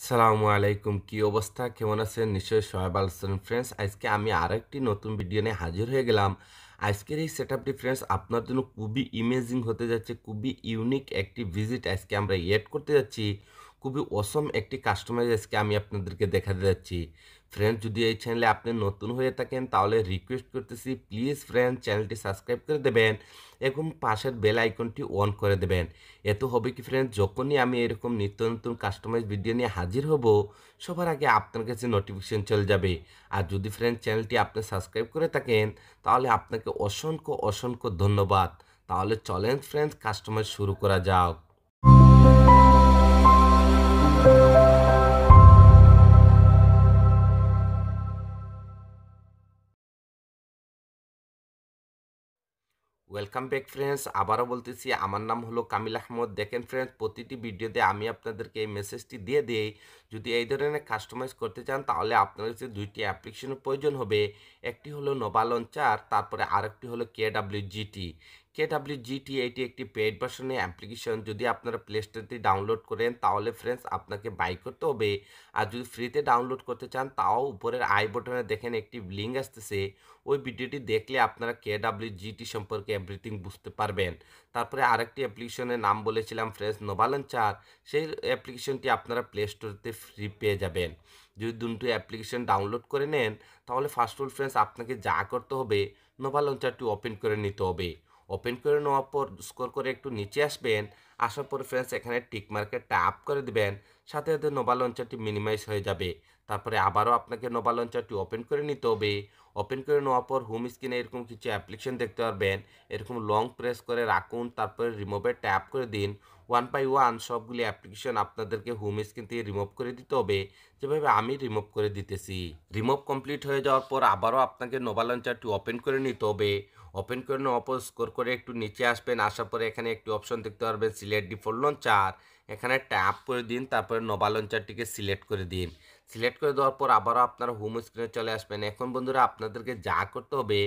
আসসালামু আলাইকুম, কি অবস্থা, কেমন আছেন? নিশ্চয়ই সবাই ভালো আছেন ফ্রেন্ডস। আজকে আমি আরেকটি নতুন ভিডিও নিয়ে হাজির হয়ে গেলাম। আজকের এই সেটআপটি ফ্রেন্ডস আপনার জন্য খুবই ইমেজিং হতে যাচ্ছে, খুবই ইউনিক একটি ভিজিট আজকে আমরা এড করতে যাচ্ছি। খুবই অসম একটি কাস্টমাইজ আজকে আমি আপনাদেরকে দেখাতে যাচ্ছি। ফ্রেন্ডস, যদি এই চ্যানেলে আপনি নতুন হয়ে থাকেন তাহলে রিকোয়েস্ট করতেছি, প্লিজ ফ্রেন্ড চ্যানেলটি সাবস্ক্রাইব করে দেবেন এবং পাশের বেল আইকনটি অন করে দেবেন। এত হবে কি ফ্রেন্ড, যখনই আমি এরকম নিত্য নতুন কাস্টমাইজ ভিডিও নিয়ে হাজির হব সবার আগে আপনার কাছে নোটিফিকেশন চলে যাবে। আর যদি ফ্রেন্ড চ্যানেলটি আপনি সাবস্ক্রাইব করে থাকেন তাহলে আপনাকে অসংখ্য অসংখ্য ধন্যবাদ। তাহলে চলেন ফ্রেন্ডস, কাস্টমাইজ শুরু করা যাক। ওয়েলকাম ব্যাক ফ্রেন্ডস, আবারও বলতেছি আমার নাম হলো কামিল আহমদ। দেখেন ফ্রেন্ডস, প্রতিটি ভিডিওতে আমি আপনাদেরকে এই মেসেজটি দিয়ে দিই, যদি এই ধরনের কাস্টমাইজ করতে চান তাহলে আপনার কাছে দুইটি অ্যাপ্লিকেশনের প্রয়োজন হবে। একটি হলো নোভা লঞ্চার, তারপরে আরেকটি হলো KWGT। KWGT এটি একটি পেইড ভার্সনের অ্যাপ্লিকেশন। যদি আপনারা প্লে স্টোরটি ডাউনলোড করেন তাহলে ফ্রেন্ডস আপনাকে বাই করতে হবে। আর যদি ফ্রিতে ডাউনলোড করতে চান তাও উপরের আই বটনে দেখেন একটি লিঙ্ক আসতেছে, ওই ভিডিওটি দেখলে আপনারা KWGT সম্পর্কে এভরিথিং বুঝতে পারবেন। তারপরে আরেকটি অ্যাপ্লিকেশনের নাম বলেছিলাম ফ্রেন্ডস নোভা লঞ্চার, সেই অ্যাপ্লিকেশনটি আপনারা প্লে স্টোরতে ফ্রি পেয়ে যাবেন। যদি দুটো অ্যাপ্লিকেশন ডাউনলোড করে নেন তাহলে ফার্স্ট অফ অল ফ্রেন্ডস আপনাকে যা করতে হবে, নোভা লঞ্চারটি ওপেন করে নিতে হবে। ওপেন করে নেওয়ার পর স্ক্রল করে একটু নিচে আসবেন, আসার পর ফ্রেন্ডস এখানে টিক মার্কে ট্যাপ করে দিবেন, সাথে সাথে নোভা লঞ্চারটি মিনিমাইজ হয়ে যাবে। তারপরে আবারও আপনাকে নোভা লঞ্চারটি ওপেন করে নিতে হবে। ওপেন করে নেওয়ার পর হোম স্ক্রিনে এরকম কিছু অ্যাপ্লিকেশন দেখতে পারবেন, এরকম লং প্রেস করে রাখুন, তারপরে রিমুভে ট্যাপ করে দিন। ওয়ান বাই ওয়ান সবগুলি অ্যাপ্লিকেশন আপনাদেরকে হোম স্ক্রিন থেকে রিমুভ করে দিতে হবে, যেভাবে আমি রিমুভ করে দিতেছি। রিমুভ কমপ্লিট হয়ে যাওয়ার পর আবারও আপনাকে নোভা লঞ্চারটি ওপেন করে নিতে হবে। ওপেন করে নেওয়ার পর স্ক্রল করে একটু নিচে আসবেন, আসার পরে এখানে একটি অপশন দেখতে পারবেন সিলেক্ট ডিফল্ট লঞ্চার, এখানে ট্যাপ করে দিন, তারপরে নোভা লঞ্চারটিকে সিলেক্ট করে দিন। সিলেক্ট করে দেওয়ার পর আবারও আপনারা হোম স্ক্রিনে চলে আসবেন। এখন বন্ধুরা আপনাদেরকে যা করতে হবে,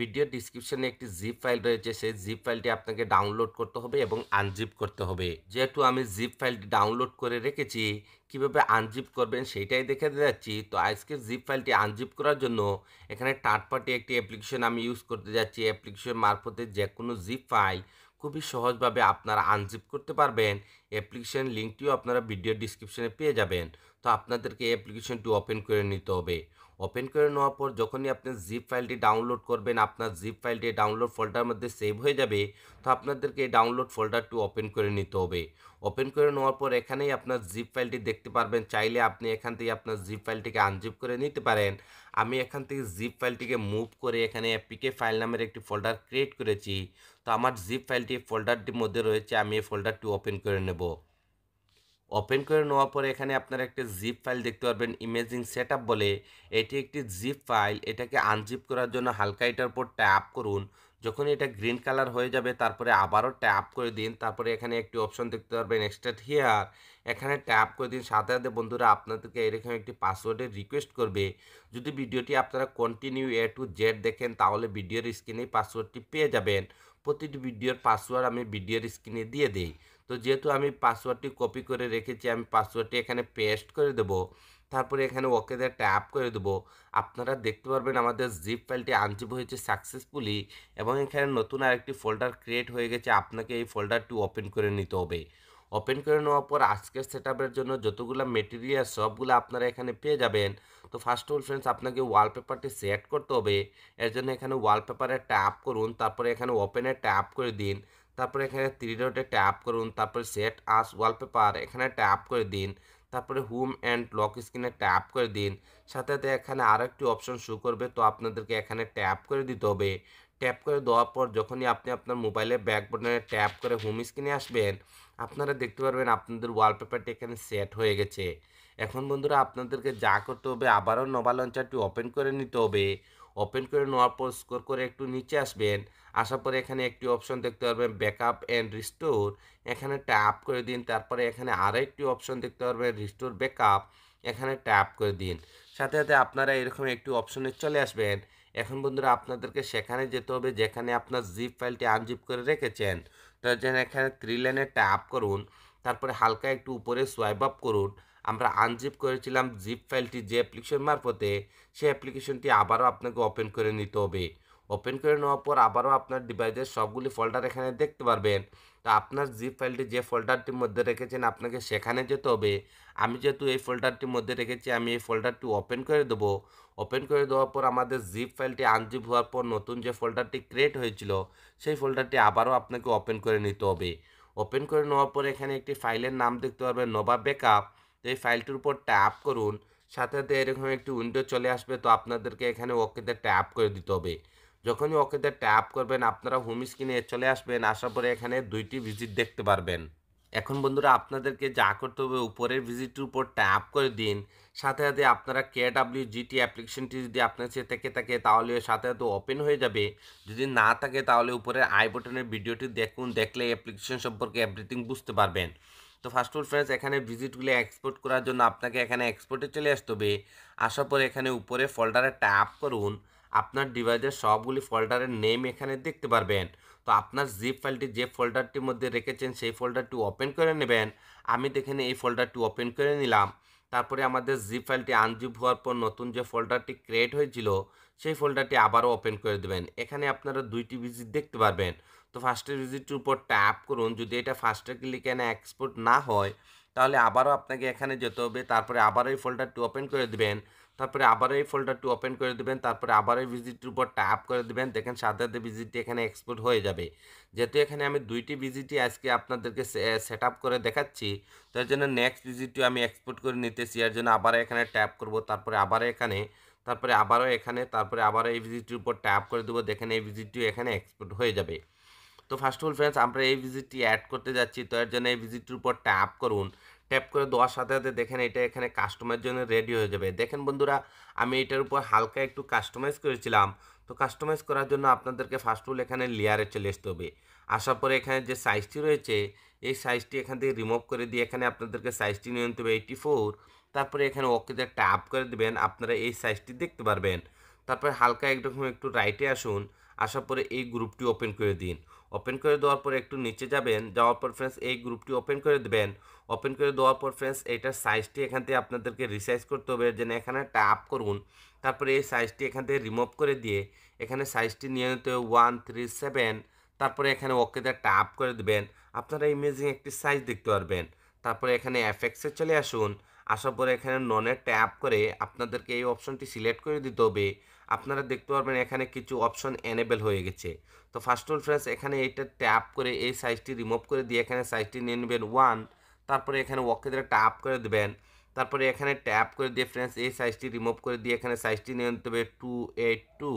ভিডিও ডিসক্রিপশনে একটি জিপ ফাইল রয়েছে, সেই জিপ ফাইলটি আপনাকে ডাউনলোড করতে হবে এবং আনজিপ করতে হবে। যেহেতু আমি জিপ ফাইলটি ডাউনলোড করে রেখেছি, কিভাবে আনজিপ করবেন সেটাই দেখে যাচ্ছি। তো আজকের জিপ ফাইলটি আনজিপ করার জন্য এখানে থার্ড পার্টি একটি অ্যাপ্লিকেশন আমি ইউজ করতে যাচ্ছি। অ্যাপ্লিকেশন মারফতে যে কোনো জিপ ফাইল খুবই সহজভাবে আপনারা আনজিপ করতে পারবেন। অ্যাপ্লিকেশন লিঙ্কটিও আপনারা ভিডিও ডিসক্রিপশনে পেয়ে যাবেন। তো আপনাদেরকে এই অ্যাপ্লিকেশনটি ওপেন করে নিতে হবে। ওপেন করে নেওয়ার পর যখনই আপনি জিপ ফাইলটি ডাউনলোড করবেন, আপনার জিপ ফাইলটি ডাউনলোড ফোল্ডারের মধ্যে সেভ হয়ে যাবে। তো আপনাদেরকে এই ডাউনলোড ফোল্ডারটি ওপেন করে নিতে হবে। ওপেন করে নেওয়ার পর এখানেই আপনার জিপ ফাইলটি দেখতে পারবেন, চাইলে আপনি এখান থেকে আপনার জিপ ফাইলটিকে আনজিপ করে নিতে পারেন। আমি এখান থেকে জিপ ফাইলটিকে মুভ করে এখানে এপিকে ফাইল নামের একটি ফোল্ডার ক্রিয়েট করেছি। তো আমার জিপ ফাইলটি ফোল্ডারটির মধ্যে রয়েছে, আমি এই ফোল্ডারটি ওপেন করে নেব। ওপেন করে নেওয়ার পরে এখানে আপনারা একটা জিপ ফাইল দেখতে পারবেন, ইমেজিং সেটআপ বলে। এটি একটি জিপ ফাইল, এটাকে আনজিপ করার জন্য হালকা এটার উপর ট্যাপ করুন। যখন এটা গ্রিন কালার হয়ে যাবে তারপরে আবারও ট্যাপ করে দিন, তারপরে এখানে একটি অপশন দেখতে পারবেন এক্সট্রাক্ট হিয়ার, এখানে ট্যাপ করে দিন। সাথে সাথে বন্ধুরা আপনাদেরকে এরকম একটি পাসওয়ার্ডের রিকোয়েস্ট করবে। যদি ভিডিওটি আপনারা কন্টিনিউ এ টু জেড দেখেন তাহলে ভিডিওর স্ক্রিনেই পাসওয়ার্ডটি পেয়ে যাবেন। প্রতিটি ভিডিওর পাসওয়ার্ড আমি ভিডিওর স্ক্রিনে দিয়ে দিই। তো যেহেতু আমি পাসওয়ার্ডটি কপি করে রেখেছি, আমি পাসওয়ার্ডটি এখানে পেস্ট করে দেব, তারপরে এখানে ওকেতে ট্যাপ করে দেব। আপনারা দেখতে পারবেন আমাদের জিপ ফাইলটি আনজিপ হয়েছে সাকসেসফুলি এবং এখানে নতুন আরেকটি ফোল্ডার ক্রিয়েট হয়ে গেছে। আপনাকে এই ফোল্ডারটি ওপেন করে নিতে হবে। ওপেন করে নেওয়ার পর আজকের সেটআপের জন্য যতগুলো মেটেরিয়াল সবগুলো আপনারা এখানে পেয়ে যাবেন। তো ফার্স্ট অফ অল ফ্রেন্ডস আপনাকে ওয়ালপেপারটি সেট করতে হবে। এর জন্য এখানে ওয়ালপেপারে ট্যাপ করুন, তারপরে এখানে ওপেনে ট্যাপ করে দিন, তারপরে এখানে থ্রি ডটে ট্যাপ করুন, তারপরে সেট আস ওয়ালপেপার এখানে ট্যাপ করে দিন, তারপরে হোম অ্যান্ড লক স্ক্রিনে ট্যাপ করে দিন। সাথে সাথে এখানে আরও একটি অপশন শো করবে, তো আপনাদেরকে এখানে ট্যাপ করে দিতে হবে। ট্যাপ করে দেওয়ার পর যখনই আপনি আপনার মোবাইলের ব্যাক বাটনে ট্যাপ করে হোম স্ক্রিনে আসবেন, আপনারা দেখতে পারবেন আপনাদের ওয়ালপেপারটি এখানে সেট হয়ে গেছে। এখন বন্ধুরা আপনাদেরকে যা করতে হবে, আবারও নোভা লঞ্চারটি ওপেন করে নিতে হবে। ওপেন করে নেওয়ার পর স্ক্রল করে একটু নিচে আসবেন, আসার পরে এখানে একটি অপশন দেখতে পারবেন ব্যাকআপ অ্যান্ড রিস্টোর, এখানে ট্যাপ করে দিন। তারপরে এখানে আরও একটি অপশন দেখতে পারবেন রিস্টোর ব্যাকআপ, এখানে ট্যাপ করে দিন। সাথে সাথে আপনারা এরকম একটি অপশনে চলে আসবেন। এখন বন্ধুরা আপনাদেরকে সেখানে যেতে হবে যেখানে আপনার জিপ ফাইলটি আনজিপ করে রেখেছেন। তার জন্য এখানে থ্রি লাইনে ট্যাপ করুন, তারপরে হালকা একটু উপরে সোয়াইপ আপ করুন, আমরা আনজিপ করেছিলাম জিপ ফাইলটি যে অ্যাপ্লিকেশন মারফতে, সেই অ্যাপ্লিকেশনটি আবারও আপনাকে ওপেন করে নিতে হবে। ওপেন করে নেওয়ার পর আবারও আপনার ডিভাইসের সবগুলি ফোল্ডার এখানে দেখতে পারবেন। তো আপনার জিপ ফাইলটি যে ফোল্ডারটির মধ্যে রেখেছেন আপনাকে সেখানে যেতে হবে। আমি যেহেতু এই ফোল্ডারটির মধ্যে রেখেছি, আমি এই ফোল্ডারটি ওপেন করে দেবো। ওপেন করে দেওয়ার পর আমাদের জিপ ফাইলটি আনজিপ হওয়ার পর নতুন যে ফোল্ডারটি ক্রিয়েট হয়েছিল সেই ফোল্ডারটি আবারও আপনাকে ওপেন করে নিতে হবে। ওপেন করে নেওয়ার পর এখানে একটি ফাইলের নাম দেখতে পারবেন, নোভা ব্যাকআপ। তো এই ফাইলটির উপর ট্যাপ করুন, সাথে সাথে এরকম একটি উইন্ডো চলে আসবে। তো আপনাদেরকে এখানে ওকেতে ট্যাপ করে দিতে হবে। যখনই ওকেতে ট্যাপ করবেন আপনারা হোম স্ক্রিনে চলে আসবেন, আসার পরে এখানে দুইটি ভিজিট দেখতে পারবেন। এখন বন্ধুরা আপনাদেরকে যা করতে হবে, উপরের ভিজিটের উপর ট্যাপ করে দিন। সাথে সাথে আপনারা KWGT অ্যাপ্লিকেশনটি যদি আপনার কাছে থেকে থাকে তাহলে সাথে সাথে ওপেন হয়ে যাবে। যদি না থাকে তাহলে উপরের আই বাটনের ভিডিওটি দেখুন, দেখলে অ্যাপ্লিকেশন সম্পর্কে এভরিথিং বুঝতে পারবেন। তো ফার্স্ট অফ অল ফ্রেন্ডস, এখানে ভিজিটগুলি এক্সপোর্ট করার জন্য আপনাকে এখানে এক্সপোর্টে চলে আসতে হবে। আসার পরে এখানে উপরে ফোল্ডারে ট্যাপ করুন। আপনার ডিভাইসের সবগুলি ফোল্ডারের নেম এখানে দেখতে পারবেন। তো আপনার জিপ ফাইলটি যে ফোল্ডারটির মধ্যে রেখেছেন সেই ফোল্ডারটি ওপেন করে নেবেন। আমি দেখেন এই ফোল্ডারটি ওপেন করে নিলাম। তারপরে আমাদের জিপ ফাইলটি আনজিপ হওয়ার পর নতুন যে ফোল্ডারটি ক্রিয়েট হয়েছিল সেই ফোল্ডারটি আবারও ওপেন করে দেবেন। এখানে আপনারা দুইটি ভিজিট দেখতে পারবেন। তো ফার্স্টের ভিজিটের উপর ট্যাপ করুন। যদি এটা ফার্স্টে ক্লিকে না এক্সপোর্ট না হয় তাহলে আবারও আপনাকে এখানে যেতে হবে। তারপরে আবারও এই ফোল্ডারটি ওপেন করে দেবেন। তারপরে আবারও এই ফোল্ডারটি ওপেন করে দেবেন। তারপরে আবারও এই ভিজিটের উপর ট্যাপ করে দেবেন। দেখেন সাথে সাথে ভিজিটটি এখানে এক্সপোর্ট হয়ে যাবে। যেহেতু এখানে আমি দুইটি ভিজিটই আজকে আপনাদেরকে সেট আপ করে দেখাচ্ছি, তার জন্য নেক্সট ভিজিটটিও আমি এক্সপোর্ট করে নিতেছি। এর জন্য আবার এখানে ট্যাপ করব, তারপরে আবারও এখানে, তারপরে আবারও এখানে, তারপরে আবারও এই ভিজিটটির উপর ট্যাপ করে দেবো। দেখেন এই ভিজিটটিও এখানে এক্সপোর্ট হয়ে যাবে। তো ফার্স্ট অফ অল ফ্রেন্ডস, আমরা এই ভিজিটটি অ্যাড করতে যাচ্ছি। তো এর জন্য এই ভিজিটটির উপর ট্যাপ করুন। ট্যাপ করে দেওয়ার সাথে সাথে দেখেন এটা এখানে কাস্টমাইজের জন্য রেডি হয়ে যাবে। দেখেন বন্ধুরা, আমি এটার উপর হালকা একটু কাস্টমাইজ করেছিলাম। তো কাস্টমাইজ করার জন্য আপনাদেরকে ফার্স্ট অফ অল এখানে লেয়ারে চলে আসতে হবে। আসার পরে এখানে যে সাইজটি রয়েছে এই সাইজটি এখান থেকে রিমুভ করে দিয়ে এখানে আপনাদেরকে সাইজটি নিয়ে নিতে হবে 84। তারপরে এখানে ওকেতে ট্যাপ করে দেবেন, আপনারা এই সাইজটি দেখতে পারবেন। তারপরে হালকা একরকম একটু রাইটে আসুন। আসার পরে এই গ্রুপটি ওপেন করে দিন। ওপেন করে দেওয়ার পর একটু নিচে যাবেন, যাওয়ার পর ফ্রেন্ডস এই গ্রুপটি ওপেন করে দেবেন। ওপেন করে দেওয়ার পর ফ্রেন্ডস এইটার সাইজটি এখান থেকে আপনাদেরকে রিসাইজ করতে হবে, যেন এখানে ট্যাপ করুন। তারপরে এই সাইজটি এখান থেকে রিমুভ করে দিয়ে এখানে সাইজটি নিয়ে নিতে হবে 137। তারপরে এখানে ওকেতে ট্যাপ করে দেবেন। আপনারা ইমেজিং একটি সাইজ দেখতে পারবেন। তারপরে এখানে এফএক্সে চলে আসুন। আসার পরে এখানে ননে ট্যাপ করে আপনাদেরকে এই অপশনটি সিলেক্ট করে দিতে হবে। আপনারা দেখতে পারবেন এখানে কিছু অপশন এনেবেল হয়ে গেছে। তো ফার্স্ট অফ অল ফ্রেন্ডস, এখানে এইটা ট্যাপ করে এই সাইজটি রিমুভ করে দিয়ে এখানে সাইজটি নিয়ে নেবেন 1। তারপরে এখানে ওকে দিয়ে ট্যাপ করে দেবেন। তারপরে এখানে ট্যাপ করে দিয়ে ফ্রেন্ডস এই সাইজটি রিমুভ করে দিয়ে এখানে সাইজটি নিয়ে নিতে হবে 282।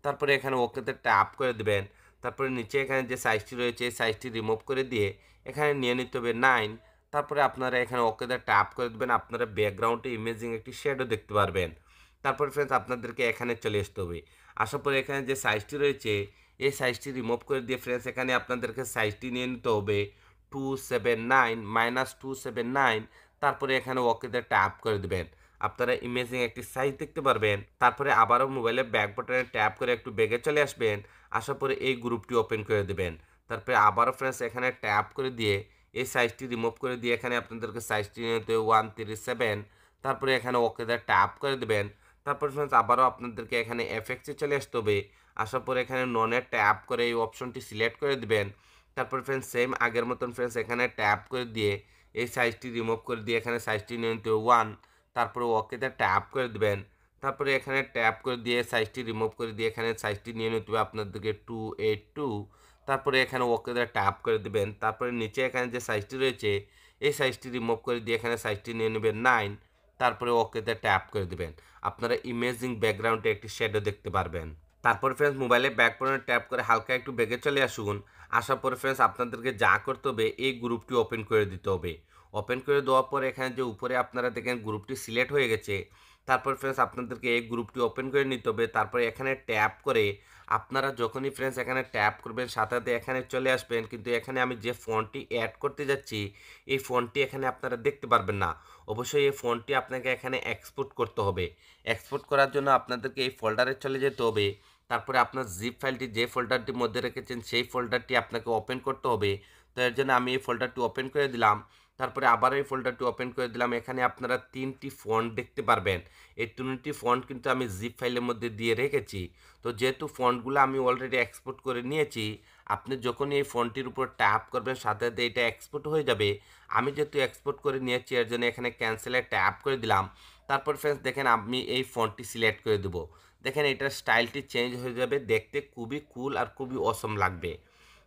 তারপরে এখানে ওকেতে ট্যাপ করে দেবেন। তারপরে নিচে এখানে যে সাইজটি রয়েছে এই সাইজটি রিমুভ করে দিয়ে এখানে নিয়ে নিতে হবে 9। তারপরে আপনারা এখানে ওকেতে ট্যাপ করে দেবেন। আপনারা ব্যাকগ্রাউন্ডে ইমেজিং একটি শ্যাডো দেখতে পারবেন। তারপর ফ্রেন্ডস আপনাদেরকে এখানে চলে আসতে হবে। আসার পরে এখানে যে সাইজটি রয়েছে এই সাইজটি রিমুভ করে দিয়ে ফ্রেন্ডস এখানে আপনাদেরকে সাইজটি নিয়ে নিতে হবে 279 -279। তারপরে এখানে ওকেতে ট্যাপ করে দেবেন। আপনারা ইমেজিং একটি সাইজ দেখতে পারবেন। তারপরে আবারও মোবাইলে ব্যাক বাটনে ট্যাপ করে একটু বেগে চলে আসবেন। আসার পরে এই গ্রুপটি ওপেন করে দেবেন। তারপরে আবারও ফ্রেন্ডস এখানে ট্যাপ করে দিয়ে এই সাইজটি রিমুভ করে দিয়ে এখানে আপনাদেরকে সাইজটি নিয়ে নিতে হবে 137। তারপরে এখানে ওকেতে ট্যাপ করে দেবেন। তারপর ফ্রেন্ডস আবারও আপনাদেরকে এখানে এফএক্সে চলে আসতে হবে। আসার পরে এখানে ননে ট্যাপ করে এই অপশনটি সিলেক্ট করে দিবেন। তারপর ফ্রেন্ডস সেম আগের মতন ফ্রেন্ডস এখানে ট্যাপ করে দিয়ে এই সাইজটি রিমুভ করে দিয়ে এখানে সাইজটি নিয়ে নিতে হবে 1। তারপরে ওকেতে ট্যাপ করে দিবেন। তারপরে এখানে ট্যাপ করে দিয়ে সাইজটি রিমুভ করে দিয়ে এখানে সাইজটি নিয়ে নিতে হবে আপনাদেরকে 282। তারপরে এখানে ওকেতে ট্যাপ করে দিবেন। তারপরে নিচে এখানে যে সাইজটি রয়েছে এই সাইজটি রিমুভ করে দিয়ে এখানে সাইজটি নিয়ে নেবেন 9। তারপরে ওকেতে ট্যাপ করে দিবেন। আপনারা ইমেজিং ব্যাকগ্রাউন্ডে একটি শ্যাডো দেখতে পারবেন। তারপর ফ্রেন্ডস মোবাইলে ব্যাক বাটনে ট্যাপ করে হালকা একটু বেগে চলে আসুন। আসার পরে ফ্রেন্ডস আপনাদেরকে যা করতে হবে এই গ্রুপটি ওপেন করে দিতে হবে। ওপেন করে দেওয়ার পর এখানে যে উপরে আপনারা দেখেন গ্রুপটি সিলেক্ট হয়ে গেছে। তারপর ফ্রেন্ডস আপনাদেরকে এই গ্রুপটি ওপেন করে নিতে হবে। তারপরে এখানে ট্যাপ করে আপনারা যখনই ফ্রেন্ডস এখানে ট্যাপ করবেন সাথে সাথে এখানে চলে আসবেন। কিন্তু এখানে আমি যে ফন্টটি অ্যাড করতে যাচ্ছি এই ফন্টটি এখানে আপনারা দেখতে পারবেন না। অবশ্যই এই ফন্টটি আপনাকে এখানে এক্সপোর্ট করতে হবে। এক্সপোর্ট করার জন্য আপনাদেরকে এই ফোল্ডারে চলে যেতে হবে। তারপরে আপনার জিপ ফাইলটি যে ফোল্ডারটির মধ্যে রেখেছেন সেই ফোল্ডারটি আপনাকে ওপেন করতে হবে। তো এর জন্য আমি এই ফোল্ডারটি ওপেন করে দিলাম। তারপরে আবার এই ফোল্ডারটি ওপেন করে দিলাম। এখানে আপনারা 3টি ফন্ট দেখতে পারবেন। এই 3টি ফন্ট কিন্তু আমি জিপ ফাইলের মধ্যে দিয়ে রেখেছি। তো যেহেতু ফন্টগুলো আমি অলরেডি এক্সপোর্ট করে নিয়েছি, আপনি যখনই এই ফন্টটির উপর ট্যাপ করবেন সাথে সাথে এটা এক্সপোর্ট হয়ে যাবে। আমি যেহেতু এক্সপোর্ট করে নিয়েছি এর জন্য এখানে ক্যান্সেলে ট্যাপ করে দিলাম। তারপর ফ্রেন্ডস দেখেন আমি এই ফন্টটি সিলেক্ট করে দেবো। দেখেন এটার স্টাইলটি চেঞ্জ হয়ে যাবে, দেখতে খুবই কুল আর খুবই অসম লাগবে।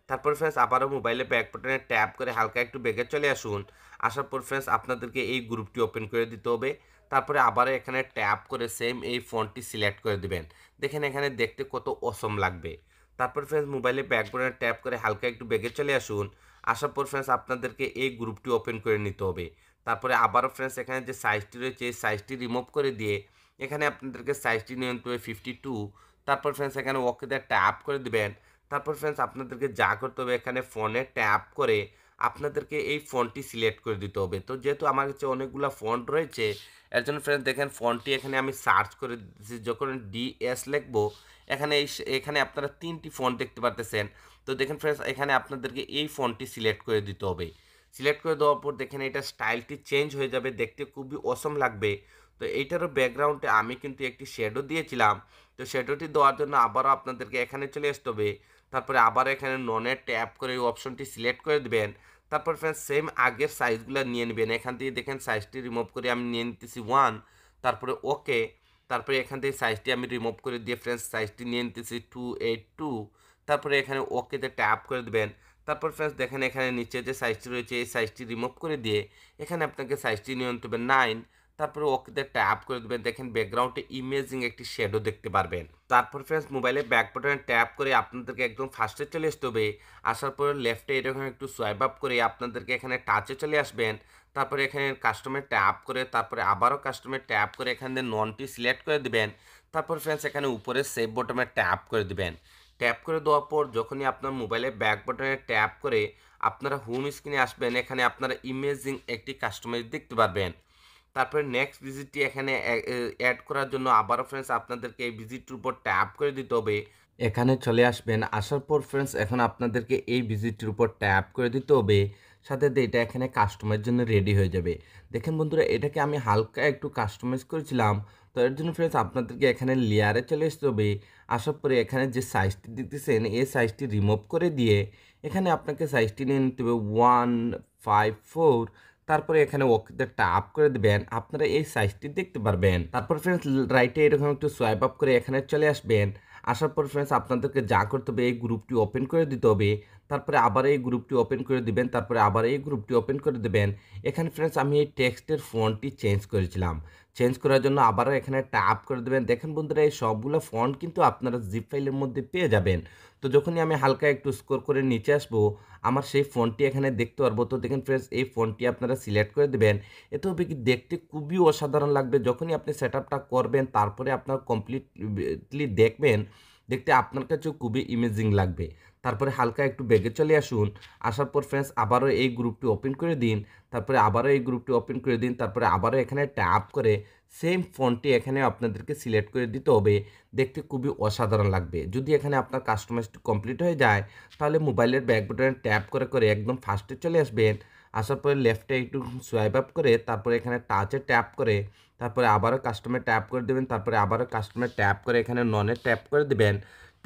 তারপর ফ্রেন্ডস আবারও মোবাইলে ব্যাক বাটনে ট্যাপ করে হালকা একটু বেগে চলে আসুন। আসার পর ফ্রেন্ডস আপনাদেরকে এই গ্রুপটি ওপেন করে দিতে হবে। তারপরে আবারও এখানে ট্যাপ করে সেম এই ফন্টটি সিলেক্ট করে দিবেন। দেখেন এখানে দেখতে কত অসম লাগবে। তারপর ফ্রেন্ডস মোবাইলে ব্যাক বাটনে ট্যাপ করে হালকা একটু বেগে চলে আসুন। আসার পর ফ্রেন্ডস আপনাদেরকে এই গ্রুপটি ওপেন করে নিতে হবে। তারপরে আবারও ফ্রেন্ডস এখানে যে সাইজটি রয়েছে এই সাইজটি রিমুভ করে দিয়ে এখানে আপনাদেরকে সাইজটি নিয়ে নিতে হবে 52। তারপর ফ্রেন্ডস এখানে ওকেতে ট্যাপ করে দিবেন। তারপর ফ্রেন্ডস আপনাদেরকে যা করতে হবে এখানে ফোনে ট্যাপ করে আপনাদেরকে এই ফন্টটি সিলেক্ট করে দিতে হবে। তো যেহেতু আমার কাছে অনেকগুলো ফন্ট রয়েছে এর জন্য ফ্রেন্ডস দেখেন ফন্টটি এখানে আমি সার্চ করে দিচ্ছি। যখন ডিএস লিখবো এখানে এখানে আপনারা 3টি ফন্ট দেখতে পারতেছেন। তো দেখেন ফ্রেন্ডস এখানে আপনাদেরকে এই ফন্টটি সিলেক্ট করে দিতে হবে। সিলেক্ট করে দেওয়ার পর দেখেন এটা স্টাইলটি চেঞ্জ হয়ে যাবে, দেখতে খুবই অসম লাগবে। তো এইটারও ব্যাকগ্রাউন্ডে আমি কিন্তু একটি শ্যাডো দিয়েছিলাম। তো শ্যাডোটি দেওয়ার জন্য আবারও আপনাদেরকে এখানে চলে আসতে হবে। তারপরে আবার এখানে ননে ট্যাপ করে এই অপশনটি সিলেক্ট করে দিবেন। তারপর ফ্রেন্ডস সেম আগের সাইজগুলো নিয়ে নেবেন। এখান থেকে দেখেন সাইজটি রিমুভ করে আমি নিয়ে নিতেছি 1। তারপরে ওকে। তারপরে এখান থেকে সাইজটি আমি রিমুভ করে দিয়ে ফ্রেন্ডস সাইজটি নিয়ে নিতেছি 282। তারপরে এখানে ওকেতে ট্যাপ করে দিবেন। তারপর ফ্রেন্ডস দেখেন এখানে নিচে যে সাইজটি রয়েছে এই সাইজটি রিমুভ করে দিয়ে এখানে আপনাকে সাইজটি নিয়ে নিতে হবে 9। তারপরে ওকেতে ট্যাপ করে দেবেন। দেখেন ব্যাকগ্রাউন্ডে ইমেজিং একটি শ্যাডো দেখতে পারবেন। তারপর ফ্রেন্ডস মোবাইলে ব্যাক বাটনে ট্যাপ করে আপনাদেরকে একদম ফার্স্টে চলে আসতে হবে। আসার পর লেফটে এরকম একটু সোয়াইপ আপ করে আপনাদেরকে এখানে টাচে চলে আসবেন। তারপরে এখানে কাস্টমে ট্যাপ করে তারপরে আবারও কাস্টমে ট্যাপ করে এখানে ননটি সিলেক্ট করে দিবেন। তারপর ফ্রেন্ডস এখানে উপরে সেভ বটনে ট্যাপ করে দিবেন। ট্যাপ করে দেওয়ার পর যখনই আপনার মোবাইলে ব্যাক বাটনে ট্যাপ করে আপনারা হোম স্ক্রিনে আসবেন এখানে আপনারা ইমেজিং একটি কাস্টমাইজ দেখতে পারবেন। তারপরে নেক্সট ভিজিটটি এখানে অ্যাড করার জন্য আবারও ফ্রেন্ডস আপনাদেরকে এই ভিজিটটির উপর ট্যাপ করে দিতে হবে। এখানে চলে আসবেন। আসার পর ফ্রেন্ডস এখন আপনাদেরকে এই ভিজিটটির উপর ট্যাপ করে দিতে হবে। সাথে সাথে এটা এখানে কাস্টমাইজের জন্য রেডি হয়ে যাবে। দেখেন বন্ধুরা এটাকে আমি হালকা একটু কাস্টমাইজ করেছিলাম। তো এর জন্য ফ্রেন্ডস আপনাদেরকে এখানে লেয়ারে চলে আসতে হবে। আসার পরে এখানে যে সাইজটি দিতেছেন এই সাইজটি রিমুভ করে দিয়ে এখানে আপনাকে সাইজটি নিয়ে নিতে হবে 154। তারপরে এখানে ওকেতে ট্যাপ করে দিবেন। আপনারা এই সাইজটি দেখতে পারবেন। তারপর ফ্রেন্ডস রাইটে এরকম একটু সোয়াইপ আপ করে এখানে চলে আসবেন। আসার পর ফ্রেন্ডস আপনাদেরকে যা করতে হবে এই গ্রুপটি ওপেন করে দিতে হবে। তারপরে আবার এই গ্রুপটি ওপেন করে দিবেন। তারপরে আবার এই গ্রুপটি ওপেন করে দিবেন। এখানে ফ্রেন্ডস আমি এই টেক্সটের ফন্টটি চেঞ্জ করেছিলাম। চেঞ্জ করার জন্য আবারও এখানে ট্যাপ করে দেবেন। দেখেন বন্ধুরা এই সবগুলো ফন্ট কিন্তু আপনারা জিপ ফাইলের মধ্যে পেয়ে যাবেন। তো যখনই আমি হালকা একটু স্ক্রল করে নিচে আসবো আমার সেই ফন্টটি এখানে দেখতে পারবো। তো দেখেন ফ্রেন্ডস এই ফন্টটি আপনারা সিলেক্ট করে দেবেন। এতে হবে কি দেখতে খুবই অসাধারণ লাগবে। যখনই আপনি সেট আপটা করবেন তারপরে আপনার কমপ্লিটলি দেখবেন, দেখতে আপনার কাছেও খুবই ইমেজিং লাগবে। তারপরে হালকা একটু বেগে চলে আসুন। আসার পর ফ্রেন্ডস আবারও এই গ্রুপটি ওপেন করে দিন। তারপরে আবারও এই গ্রুপটি ওপেন করে দিন। তারপরে আবারও এখানে ট্যাপ করে সেম ফন্টটি এখানে আপনাদেরকে সিলেক্ট করে দিতে হবে। দেখতে খুবই অসাধারণ লাগবে। যদি এখানে আপনার কাস্টমাইজটি কমপ্লিট হয়ে যায় তাহলে মোবাইলের ব্যাক বাটনে ট্যাপ করে করে একদম ফার্স্টে চলে আসবেন। আসার পরে লেফটে একটু সোয়াইপ আপ করে তারপরে এখানে টাচে ট্যাপ করে তারপরে আবারও কাস্টমে ট্যাপ করে দেবেন। তারপরে আবারও কাস্টমে ট্যাপ করে এখানে ননে ট্যাপ করে দেবেন।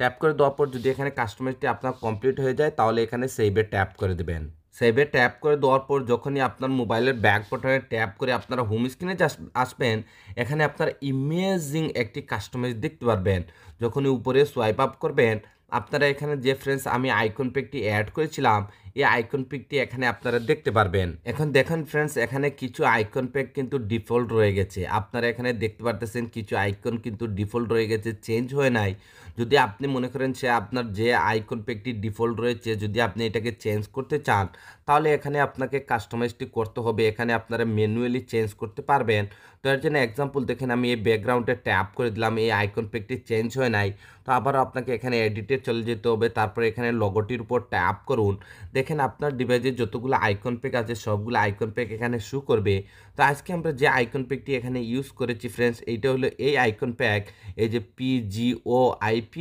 ট্যাপ করে দেওয়ার পর যদি এখানে কাস্টমাইজটি আপনার কমপ্লিট হয়ে যায় তাহলে এখানে সেভে ট্যাপ করে দেবেন। সেভে ট্যাপ করে দেওয়ার পর যখনই আপনার মোবাইলের ব্যাক বাটনে ট্যাপ করে আপনারা হোম স্ক্রিনে আসবেন এখানে আপনারা ইমেজিং একটি কাস্টমাইজ দেখতে পারবেন। যখনই উপরে সোয়াইপ আপ করবেন আপনারা এখানে যে ফ্রেন্ডস আমি আইকন পিকটি অ্যাড করেছিলাম এই আইকন পিকটি এখানে আপনারা দেখতে পারবেন। এখন দেখেন ফ্রেন্ডস এখানে কিছু আইকন পিক কিন্তু ডিফল্ট রয়ে গেছে। আপনারা এখানে দেখতে পারতেছেন কিছু আইকন কিন্তু ডিফল্ট রয়ে গেছে, চেঞ্জ হয়ে নাই। যদি আপনি মনে করেন সে আপনার যে আইকন পিকটি ডিফল্ট রয়েছে যদি আপনি এটাকে চেঞ্জ করতে চান তাহলে এখানে আপনাকে কাস্টমাইজটি করতে হবে। এখানে আপনারা ম্যানুয়ালি চেঞ্জ করতে পারবেন। তো এর জন্য এক্সাম্পল দেখেন আমি এই ব্যাকগ্রাউন্ডে ট্যাপ করে দিলাম, এই আইকন পিকটি চেঞ্জ হয় নাই। তো আবারও আপনাকে এখানে এডিটে চলে যেতে হবে। তারপরে এখানে লগোটির উপর ট্যাপ করুন। দেখেন আপনার ডিভাইসে যতগুলো আইকন পিক আছে সবগুলো আইকন পিক এখানে শো করবে। তো আজকে আমরা যে আইকন প্যাকটি এখানে ইউজ করেছি ফ্রেন্ডস, এইটা হলো এই আইকন প্যাক, এই যে PGOIP।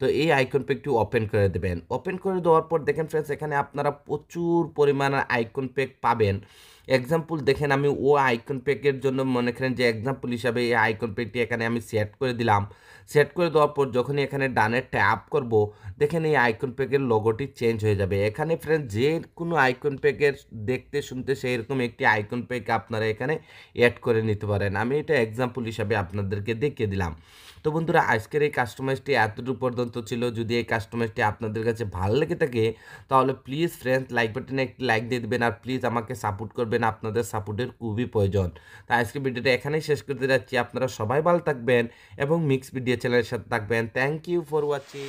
তো এই আইকন প্যাকটি ওপেন করে দেবেন। ওপেন করে দেওয়ার পর দেখেন ফ্রেন্ডস, এখানে আপনারা প্রচুর পরিমাণের আইকন প্যাক পাবেন। এক্সাম্পল দেখেন, আমি ও আইকন প্যাকের জন্য মনে করেন যে এক্সাম্পল হিসাবে এই আইকন প্যাকটি এখানে আমি সেট করে দিলাম। সেট করে দেওয়ার পর যখনই এখানে ডানে ট্যাপ করব, দেখেন এই আইকন প্যাকের লোগোটি চেঞ্জ হয়ে যাবে। এখানে ফ্রেন্ড যে কোনো আইকন প্যাকের দেখতে শুনতে সেই রকম একটি আইকন প্যাক আপনারা এখানে অ্যাড করে নিতে পারেন। আমি এটা এক্সাম্পল হিসাবে আপনাদেরকে দেখিয়ে দিলাম। তো বন্ধুরা, আজকের এই কাস্টমাইজটি এতটুকু পর্যন্ত ছিল। যদি এই কাস্টমাইজটি আপনাদের কাছে ভালো লেগে থাকে তাহলে প্লিজ ফ্রেন্ডস লাইক বাটনে একটি লাইক দিয়ে দেবেন, আর প্লিজ আমাকে সাপোর্ট করবেন। আপনাদের সাপোর্টের খুবই প্রয়োজন। তাই আজকে ভিডিওটা এখানেই শেষ করতে যাচ্ছি। আপনারা সবাই ভালো থাকবেন এবং মিক্স ভিডিও চ্যানেলের সাথে থাকবেন। Thank you for watching.